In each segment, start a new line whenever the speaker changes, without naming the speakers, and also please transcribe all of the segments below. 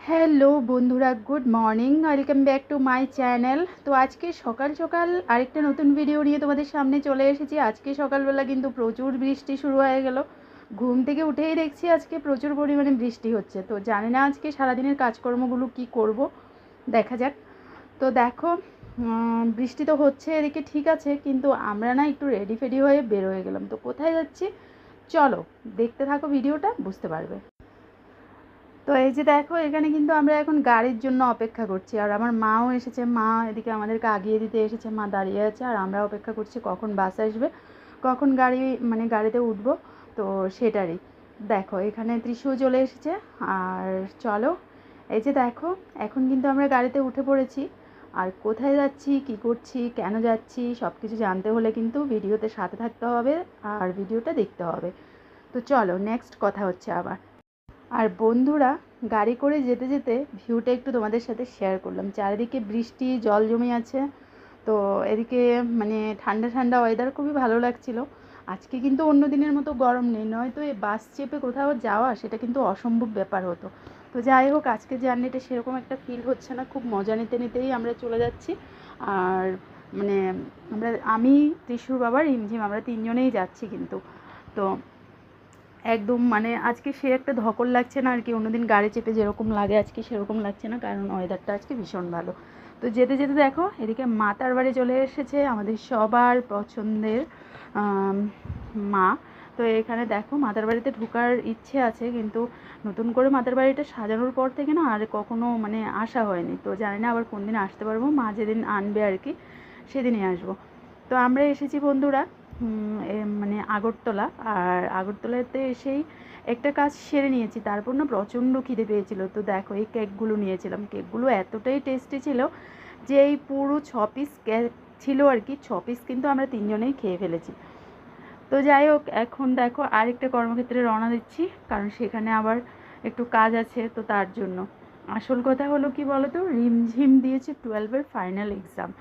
Hello বন্ধুরা, good morning, welcome back to my channel. তো আজকে সকাল সকাল আরেকটা নতুন ভিডিও নিয়ে তোমাদের সামনে চলে এসেছি। আজকে সকালবেলা কিন্তু প্রচুর বৃষ্টি শুরু হয়ে গেল। ঘুম থেকে উঠেই দেখছি আজকে প্রচুর পরিমাণে বৃষ্টি হচ্ছে। তো জানি না আজকে সারাদিনের কাজকর্মগুলো কি করব, দেখা যাক। তো দেখো, বৃষ্টি তো হচ্ছে এদিকে, ঠিক আছে, কিন্তু আমরা না একটু রেডি ফেডি হয়ে বের হয়ে গেলাম। তো কোথায় যাচ্ছি চলো দেখতে থাকো, ভিডিওটা বুঝতে পারবে। তো এই যে দেখো, এখানে কিন্তু আমরা এখন গাড়ির জন্য অপেক্ষা করছি। আর আমার মাও এসেছে, মা এদিকে আমাদেরকে আগিয়ে দিতে এসেছে, মা দাঁড়িয়ে আছে আর আমরা অপেক্ষা করছি কখন বাস আসবে, কখন গাড়ি মানে গাড়িতে উঠবো। তো সেটারই দেখো, এখানে ত্রিশু চলে এসেছে। আর চলো, এই যে দেখো, এখন কিন্তু আমরা গাড়িতে উঠে পড়েছি। আর কোথায় যাচ্ছি, কি করছি, কেন যাচ্ছি, সব কিছু জানতে হলে কিন্তু ভিডিওতে সাথে থাকতে হবে আর ভিডিওটা দেখতে হবে। তো চলো, নেক্সট কথা হচ্ছে আবার। আর বন্ধুরা, গাড়ি করে যেতে যেতে ভিউটা একটু তোমাদের সাথে শেয়ার করলাম। চারিদিকে বৃষ্টি, জল জমে আছে। তো এদিকে মানে ঠান্ডা ঠান্ডা ওয়েদার, খুবই ভালো লাগছিল। আজকে কিন্তু অন্য দিনের মতো গরম নেই, নয়তো এই বাস চেপে কোথাও যাওয়া সেটা কিন্তু অসম্ভব ব্যাপার হতো। তো যাই হোক, আজকে জার্নিটা সেরকম একটা ফিল হচ্ছে না, খুব মজা নিতে নিতেই আমরা চলে যাচ্ছি। আর মানে আমি, ত্রিশুর বাবা, রিমঝিম, আমরা তিনজনেই যাচ্ছি কিন্তু। তো একদম মানে আজকে সে একটা ধকল লাগছে না আর কি। অন্যদিন গাড়ি চেপে যেরকম লাগে আজকে সেরকম লাগছে না, কারণ ওয়েদারটা আজকে ভীষণ ভালো। তো যেতে যেতে দেখো, এদিকে মাতার বাড়ি চলে এসেছে আমাদের সবার পছন্দের মা। তো এখানে দেখো, মাতার বাড়িতে ঢোকার ইচ্ছে আছে, কিন্তু নতুন করে মাতার বাড়িটা সাজানোর পর থেকে না আর কখনো মানে আসা হয়নি। তো জানি না আবার কোন দিন আসতে পারবো, মা যেদিন আনবে আর কি সেদিনই আসবো। তো আমরা এসেছি বন্ধুরা মানে আগরতলা। আর আগরতলাতে এসেই একটা কাজ সেরে নিয়েছি, তারপর না প্রচণ্ড খিদে পেয়েছিল। তো দেখো, এই কেকগুলো নিয়েছিলাম। কেকগুলো এতটাই টেস্টি ছিল যে এই পুরো 6 পিস কেক ছিল আর কি। 6 পিস কিন্তু আমরা তিনজনেই খেয়ে ফেলেছি। তো যাই হোক, এখন দেখো আরেকটা কর্মক্ষেত্রে রওনা দিচ্ছি, কারণ সেখানে আবার একটু কাজ আছে। তো তার জন্য আসল কথা হলো কি বলো তো, রিমঝিম দিয়েছে 12-এর ফাইনাল এক্সাম।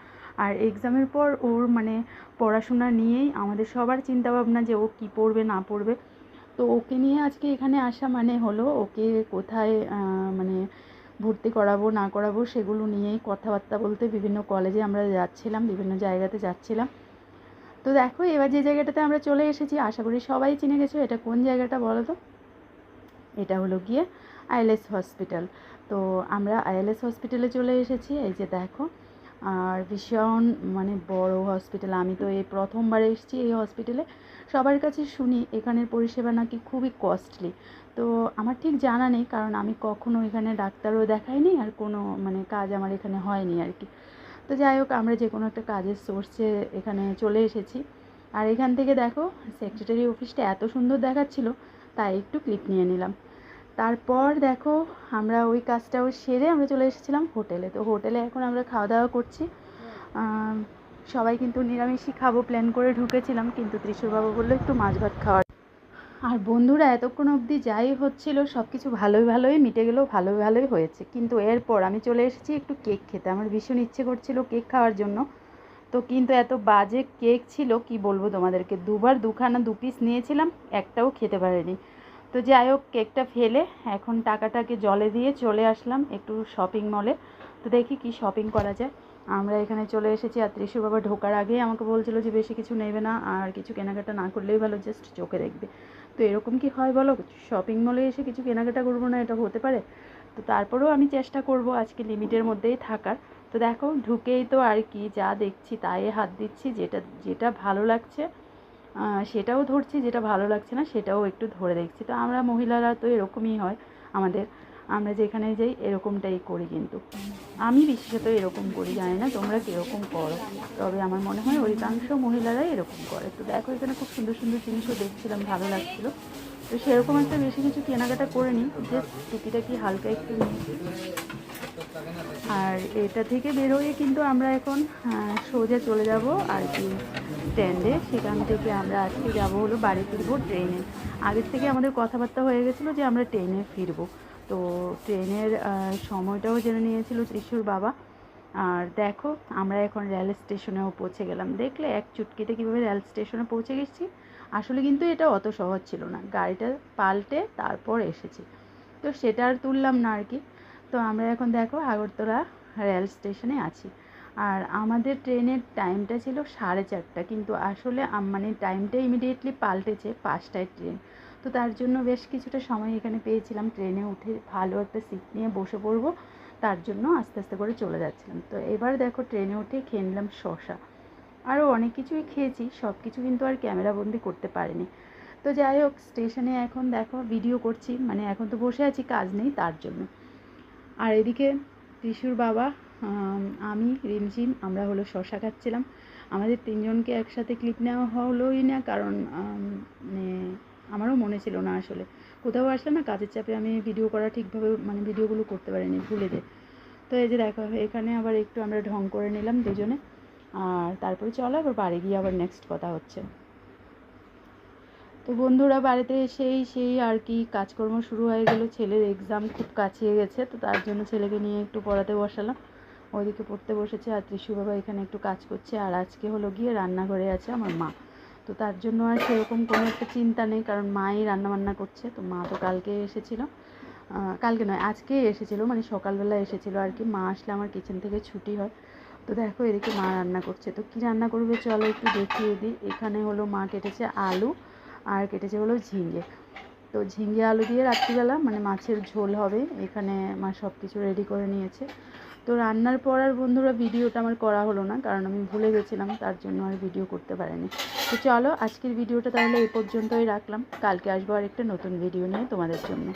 আর এক্সামের পর ওর মানে পড়াশোনা নিয়েই আমাদের সবার চিন্তাভাবনা যে ও কী পড়বে না পড়বে। তো ওকে নিয়ে আজকে এখানে আসা মানে হলো ওকে কোথায় মানে ভর্তি করাবো না করাবো সেগুলো নিয়েই কথাবার্তা বলতে বিভিন্ন কলেজে আমরা যাচ্ছিলাম, বিভিন্ন জায়গাতে যাচ্ছিলাম। তো দেখো, এবার যে জায়গাটাতে আমরা চলে এসেছি, আশা করি সবাই চিনে গেছো। এটা কোন জায়গাটা বলো তো? এটা হলো গিয়ে আইএলএস হসপিটাল। তো আমরা আইএলএস হসপিটালে চলে এসেছি, এই যে দেখো। আর ভীষণ মানে বড় হসপিটাল। আমি তো এই প্রথমবার এসেছি এই হসপিটালে। সবার কাছে শুনি এখানের পরিষেবা নাকি খুবই কস্টলি। তো আমার ঠিক জানা নেই, কারণ আমি কখনো এখানে ডাক্তারও দেখাইনি আর কোনো মানে কাজ আমার এখানে হয়নি আর কি। তো যাই হোক, আমরা যে কোনো একটা কাজের সোর্সে এখানে চলে এসেছি। আর এখান থেকে দেখো, সেক্রেটারি অফিসটা এত সুন্দর দেখাচ্ছিল, তাই একটু ক্লিপ নিয়ে নিলাম। তারপর দেখো, আমরা ওই কাজটাও সেরে আমরা চলে এসেছিলাম হোটেলে। তো হোটেলে এখন আমরা খাওয়া দাওয়া করছি। সবাই কিন্তু নিরামিষই খাবো প্ল্যান করে ঢুকেছিলাম, কিন্তু ত্রিশুরবাবু বললো একটু মাছ ভাত খাওয়ার। আর বন্ধুরা, এতক্ষণ অবধি যাই হচ্ছিল সব কিছু ভালোই ভালোই মিটে গেলেও ভালোই ভালোই হয়েছে। কিন্তু এরপর আমি চলে এসেছি একটু কেক খেতে। আমার ভীষণ ইচ্ছে করছিল কেক খাওয়ার জন্য। তো কিন্তু এত বাজে কেক ছিল কি বলবো তোমাদেরকে, দুবার দুখানা 2 পিস নিয়েছিলাম, একটাও খেতে পারিনি। তো যাই হোক, কেকটা ফেলে এখন টাকাটাকে জলে দিয়ে চলে আসলাম একটু শপিং মলে। তো দেখি কি শপিং করা যায়। আমরা এখানে চলে এসেছি। আর ত্রিশুর বাবা ঢোকার আগেই আমাকে বলছিল যে বেশি কিছু নেবে না, আর কিছু কেনাকাটা না করলেই ভালো, জাস্ট চোখে দেখবে। তো এরকম কি হয় বলো, শপিং মলে এসে কিছু কেনাকাটা করবো না, এটা হতে পারে? তো তারপরেও আমি চেষ্টা করব আজকে লিমিটের মধ্যেই থাকার। তো দেখো, ঢুকেই তো আর কি যা দেখছি তাই হাত দিচ্ছি, যেটা যেটা ভালো লাগছে সেটাও ধরছি, যেটা ভালো লাগছে না সেটাও একটু ধরে দেখছি। তো আমরা মহিলারা তো এরকমই হয় আমাদের, আমরা যেখানে যাই এরকমটাই করি। কিন্তু আমি বিশেষত এরকম করি, জানি না তোমরা কীরকম করো, তবে আমার মনে হয় অধিকাংশ মহিলারাই এরকম করে। তো দেখো, এখানে খুব সুন্দর সুন্দর জিনিসও দেখছিলাম, ভালো লাগছিলো। তো সেরকম একটা বেশি কিছু কেনাকাটা করে নিই, জাস্ট টুকিটাকি হালকা একটু নিই। আর এটা থেকে বেরোয় কিন্তু আমরা এখন সোজা চলে যাব আর কি স্ট্যান্ডে। সেখান থেকে আমরা আজকে যাব হলো বাড়ি ফিরবো ট্রেনে। আগের থেকে আমাদের কথাবার্তা হয়ে গেছিলো যে আমরা ট্রেনে ফিরবো। তো ট্রেনের সময়টাও জেনে নিয়েছিল ত্রিশুর বাবা। আর দেখো, আমরা এখন রেল স্টেশনেও পৌঁছে গেলাম। দেখলে এক চুটকিতে কীভাবে রেল স্টেশনে পৌঁছে গেছি। আসলে কিন্তু এটা অত সহজ ছিল না, গাড়িটা পাল্টে তারপর এসেছি। তো সেটা আর তুললাম না আর কি। তো আমরা এখন দেখো আগরতলা রেল স্টেশনে আছি। আর আমাদের ট্রেনের টাইমটা ছিল 4:30, কিন্তু আসলে মানে টাইমটা ইমিডিয়েটলি পাল্টেছে 5টায় ট্রেন। তো তার জন্য বেশ কিছুটা সময় এখানে পেয়েছিলাম, ট্রেনে উঠে ভালো একটা সিট নিয়ে বসে পড়বো, তার জন্য আস্তে আস্তে করে চলে যাচ্ছিলাম। তো এবার দেখো ট্রেনে উঠে খেয়ে নিলাম শসা, আরও অনেক কিছুই খেয়েছি, সব কিছু কিন্তু আর ক্যামেরাবন্দি করতে পারিনি। তো যাই হোক, স্টেশনে এখন দেখো ভিডিও করছি, মানে এখন তো বসে আছি, কাজ নেই তার জন্য। আর এদিকে ত্রিশুর বাবা, আমি, রিমঝিম, আমরা হলো শসা খাচ্ছিলাম। আমাদের তিনজনকে একসাথে ক্লিপ নেওয়া হলোই না, কারণ মানে আমারও মনে ছিল না আসলে। কোথাও আসলে না কাজের চাপে আমি ভিডিও করা ঠিকভাবে মানে ভিডিওগুলো করতে পারিনি, ভুলে যাই। তো এই যে দেখো এখানে আবার একটু আমরা ঢং করে নিলাম দুজনে। আর তারপরে চলো এবার বাড়ি গিয়ে আবার নেক্সট কথা হচ্ছে। তো বন্ধুরা বাড়িতে সেই আর কি কাজকর্ম শুরু হয়ে গেল। ছেলের এক্সাম খুব কাছিয়ে গেছে, তো তার জন্য ছেলেকে নিয়ে একটু পড়াতে বসালাম, ওইদিকে পড়তে বসেছে। আর ত্রিশু বাবা এখানে একটু কাজ করছে। আর আজকে হলো গিয়ে রান্নাঘরে আছে আমার মা, তো তার জন্য আর সেরকম কোনো একটা চিন্তা নেই, কারণ মাই রান্নাবান্না করছে। তো মা তো কালকে এসেছিল, কালকে নয় আজকে এসেছিল, মানে সকালবেলা এসেছিল আর কি। মা আসলে আমার কিচেন থেকে ছুটি হয়। তো দেখো এদিকে মা রান্না করছে, তো কী রান্না করবে চলো একটু দেখিয়ে দিই। এখানে হলো মা কেটেছে আলু আর কেটেছে হলো ঝিঙে। তো ঝিঙে আলু দিয়ে রাত্রিবেলা মানে মাছের ঝোল হবে। এখানে মা সব কিছু রেডি করে নিয়েছে। তো রান্নার পর আর বন্ধুরা ভিডিওটা আমার করা হলো না, কারণ আমি ভুলে গেছিলাম, তার জন্য আর ভিডিও করতে পারিনি। তো চলো আজকের ভিডিওটা তাহলে এই পর্যন্তই রাখলাম, কালকে আসবো আর একটা নতুন ভিডিও নিয়ে তোমাদের জন্য।